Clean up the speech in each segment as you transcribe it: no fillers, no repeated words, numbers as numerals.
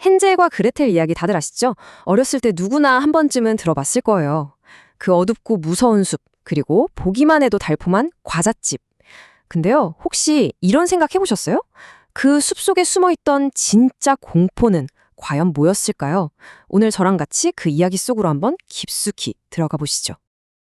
헨젤과 그레텔 이야기 다들 아시죠? 어렸을 때 누구나 한 번쯤은 들어봤을 거예요. 그 어둡고 무서운 숲, 그리고 보기만 해도 달콤한 과잣집. 근데요, 혹시 이런 생각 해보셨어요? 그 숲속에 숨어있던 진짜 공포는 과연 뭐였을까요? 오늘 저랑 같이 그 이야기 속으로 한번 깊숙이 들어가 보시죠.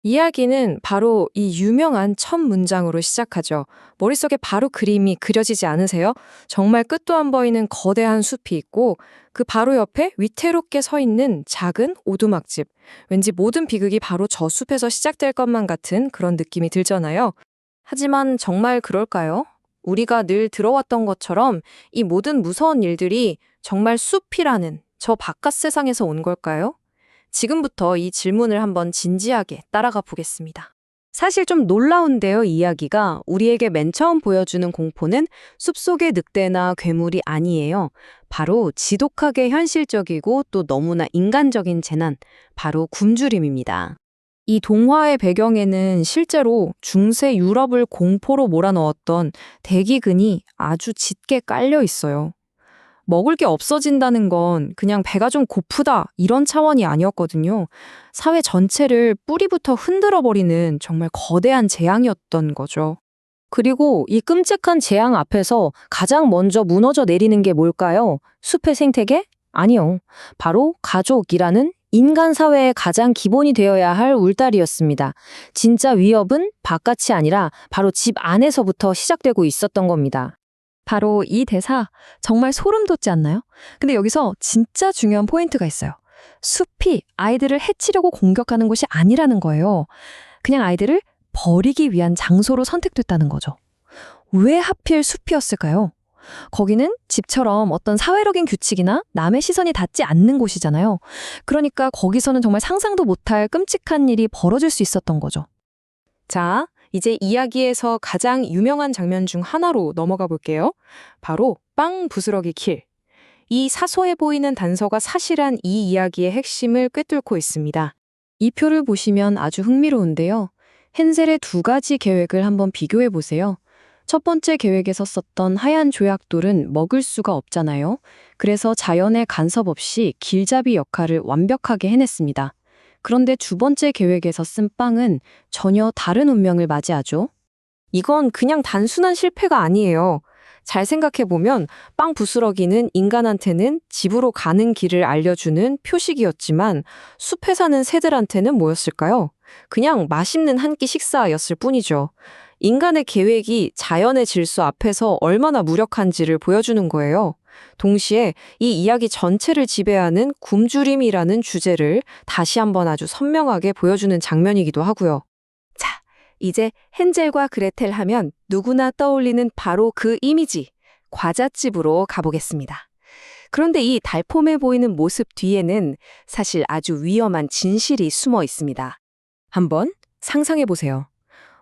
이야기는 바로 이 유명한 첫 문장으로 시작하죠. 머릿속에 바로 그림이 그려지지 않으세요? 정말 끝도 안 보이는 거대한 숲이 있고 그 바로 옆에 위태롭게 서 있는 작은 오두막집. 왠지 모든 비극이 바로 저 숲에서 시작될 것만 같은 그런 느낌이 들잖아요. 하지만 정말 그럴까요? 우리가 늘 들어왔던 것처럼 이 모든 무서운 일들이 정말 숲이라는 저 바깥 세상에서 온 걸까요? 지금부터 이 질문을 한번 진지하게 따라가 보겠습니다. 사실 좀 놀라운데요, 이야기가. 우리에게 맨 처음 보여주는 공포는 숲속의 늑대나 괴물이 아니에요. 바로 지독하게 현실적이고 또 너무나 인간적인 재난, 바로 굶주림입니다. 이 동화의 배경에는 실제로 중세 유럽을 공포로 몰아넣었던 대기근이 아주 짙게 깔려 있어요. 먹을 게 없어진다는 건 그냥 배가 좀 고프다 이런 차원이 아니었거든요. 사회 전체를 뿌리부터 흔들어버리는 정말 거대한 재앙이었던 거죠. 그리고 이 끔찍한 재앙 앞에서 가장 먼저 무너져 내리는 게 뭘까요? 숲의 생태계? 아니요. 바로 가족이라는 인간 사회의 가장 기본이 되어야 할 울타리였습니다. 진짜 위협은 바깥이 아니라 바로 집 안에서부터 시작되고 있었던 겁니다. 바로 이 대사 정말 소름 돋지 않나요? 근데 여기서 진짜 중요한 포인트가 있어요. 숲이 아이들을 해치려고 공격하는 곳이 아니라는 거예요. 그냥 아이들을 버리기 위한 장소로 선택됐다는 거죠. 왜 하필 숲이었을까요? 거기는 집처럼 어떤 사회적인 규칙이나 남의 시선이 닿지 않는 곳이잖아요. 그러니까 거기서는 정말 상상도 못할 끔찍한 일이 벌어질 수 있었던 거죠. 자, 이제 이야기에서 가장 유명한 장면 중 하나로 넘어가 볼게요. 바로 빵 부스러기 킬. 이 사소해 보이는 단서가 사실은 이 이야기의 핵심을 꿰뚫고 있습니다. 이 표를 보시면 아주 흥미로운데요. 헨젤의 두 가지 계획을 한번 비교해 보세요. 첫 번째 계획에서 썼던 하얀 조약돌은 먹을 수가 없잖아요. 그래서 자연의 간섭 없이 길잡이 역할을 완벽하게 해냈습니다. 그런데 두 번째 계획에서 쓴 빵은 전혀 다른 운명을 맞이하죠. 이건 그냥 단순한 실패가 아니에요. 잘 생각해보면 빵 부스러기는 인간한테는 집으로 가는 길을 알려주는 표식이었지만 숲에 사는 새들한테는 뭐였을까요? 그냥 맛있는 한 끼 식사였을 뿐이죠. 인간의 계획이 자연의 질서 앞에서 얼마나 무력한지를 보여주는 거예요. 동시에 이 이야기 전체를 지배하는 굶주림이라는 주제를 다시 한번 아주 선명하게 보여주는 장면이기도 하고요. 자, 이제 헨젤과 그레텔 하면 누구나 떠올리는 바로 그 이미지, 과잣집으로 가보겠습니다. 그런데 이 달콤해 보이는 모습 뒤에는 사실 아주 위험한 진실이 숨어 있습니다. 한번 상상해 보세요.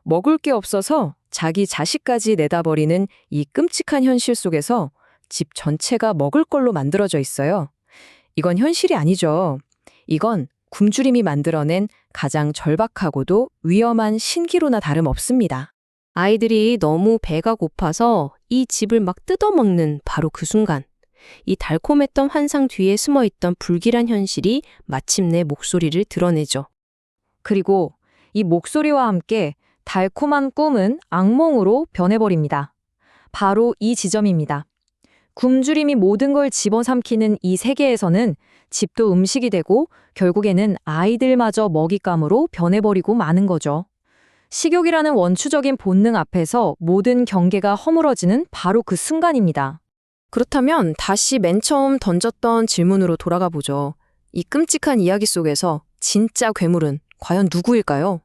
먹을 게 없어서 자기 자식까지 내다버리는 이 끔찍한 현실 속에서 집 전체가 먹을 걸로 만들어져 있어요. 이건 현실이 아니죠. 이건 굶주림이 만들어낸 가장 절박하고도 위험한 신기루나 다름없습니다. 아이들이 너무 배가 고파서 이 집을 막 뜯어먹는 바로 그 순간, 이 달콤했던 환상 뒤에 숨어있던 불길한 현실이 마침내 목소리를 드러내죠. 그리고 이 목소리와 함께 달콤한 꿈은 악몽으로 변해버립니다. 바로 이 지점입니다. 굶주림이 모든 걸 집어삼키는 이 세계에서는 집도 음식이 되고 결국에는 아이들마저 먹잇감으로 변해버리고 마는 거죠. 식욕이라는 원초적인 본능 앞에서 모든 경계가 허물어지는 바로 그 순간입니다. 그렇다면 다시 맨 처음 던졌던 질문으로 돌아가 보죠. 이 끔찍한 이야기 속에서 진짜 괴물은 과연 누구일까요?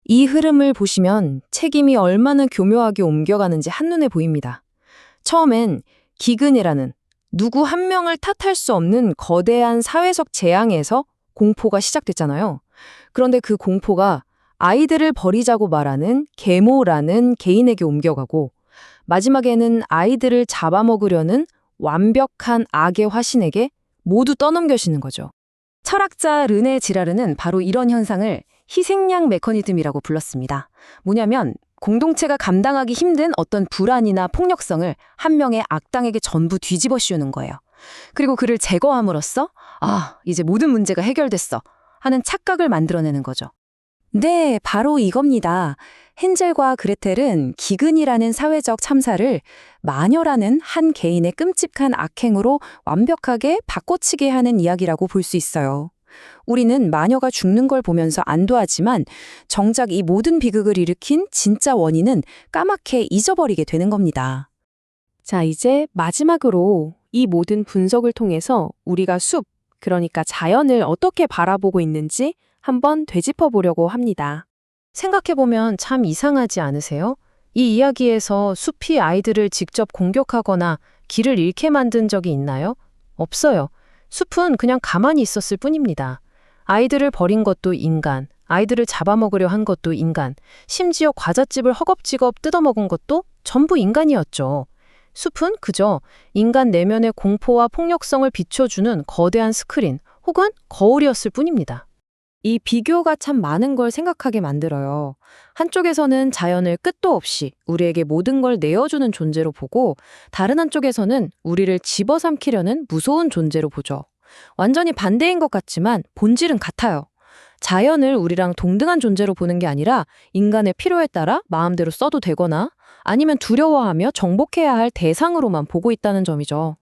이 흐름을 보시면 책임이 얼마나 교묘하게 옮겨가는지 한눈에 보입니다. 처음엔 기근이라는 누구 한 명을 탓할 수 없는 거대한 사회적 재앙에서 공포가 시작됐잖아요. 그런데 그 공포가 아이들을 버리자고 말하는 계모라는 개인에게 옮겨가고 마지막에는 아이들을 잡아먹으려는 완벽한 악의 화신에게 모두 떠넘겨지는 거죠. 철학자 르네 지라르는 바로 이런 현상을 희생양 메커니즘이라고 불렀습니다. 뭐냐면 공동체가 감당하기 힘든 어떤 불안이나 폭력성을 한 명의 악당에게 전부 뒤집어 씌우는 거예요. 그리고 그를 제거함으로써 이제 모든 문제가 해결됐어 하는 착각을 만들어내는 거죠. 네, 바로 이겁니다. 헨젤과 그레텔은 기근이라는 사회적 참사를 마녀라는 한 개인의 끔찍한 악행으로 완벽하게 바꿔치게 하는 이야기라고 볼 수 있어요. 우리는 마녀가 죽는 걸 보면서 안도하지만 정작 이 모든 비극을 일으킨 진짜 원인은 까맣게 잊어버리게 되는 겁니다. 자, 이제 마지막으로 이 모든 분석을 통해서 우리가 숲, 그러니까 자연을 어떻게 바라보고 있는지 한번 되짚어 보려고 합니다. 생각해보면 참 이상하지 않으세요? 이 이야기에서 숲이 아이들을 직접 공격하거나 길을 잃게 만든 적이 있나요? 없어요. 숲은 그냥 가만히 있었을 뿐입니다. 아이들을 버린 것도 인간, 아이들을 잡아먹으려 한 것도 인간, 심지어 과잣집을 허겁지겁 뜯어먹은 것도 전부 인간이었죠. 숲은 그저 인간 내면의 공포와 폭력성을 비춰주는 거대한 스크린 혹은 거울이었을 뿐입니다. 이 비교가 참 많은 걸 생각하게 만들어요. 한쪽에서는 자연을 끝도 없이 우리에게 모든 걸 내어주는 존재로 보고 다른 한쪽에서는 우리를 집어삼키려는 무서운 존재로 보죠. 완전히 반대인 것 같지만 본질은 같아요. 자연을 우리랑 동등한 존재로 보는 게 아니라 인간의 필요에 따라 마음대로 써도 되거나 아니면 두려워하며 정복해야 할 대상으로만 보고 있다는 점이죠.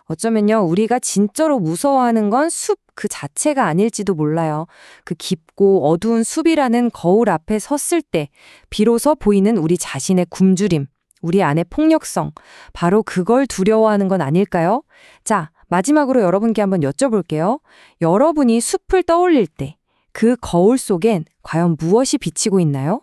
어쩌면요, 우리가 진짜로 무서워하는 건 숲 그 자체가 아닐지도 몰라요. 그 깊고 어두운 숲이라는 거울 앞에 섰을 때 비로소 보이는 우리 자신의 굶주림, 우리 안의 폭력성, 바로 그걸 두려워하는 건 아닐까요? 자, 마지막으로 여러분께 한번 여쭤볼게요. 여러분이 숲을 떠올릴 때 그 거울 속엔 과연 무엇이 비치고 있나요?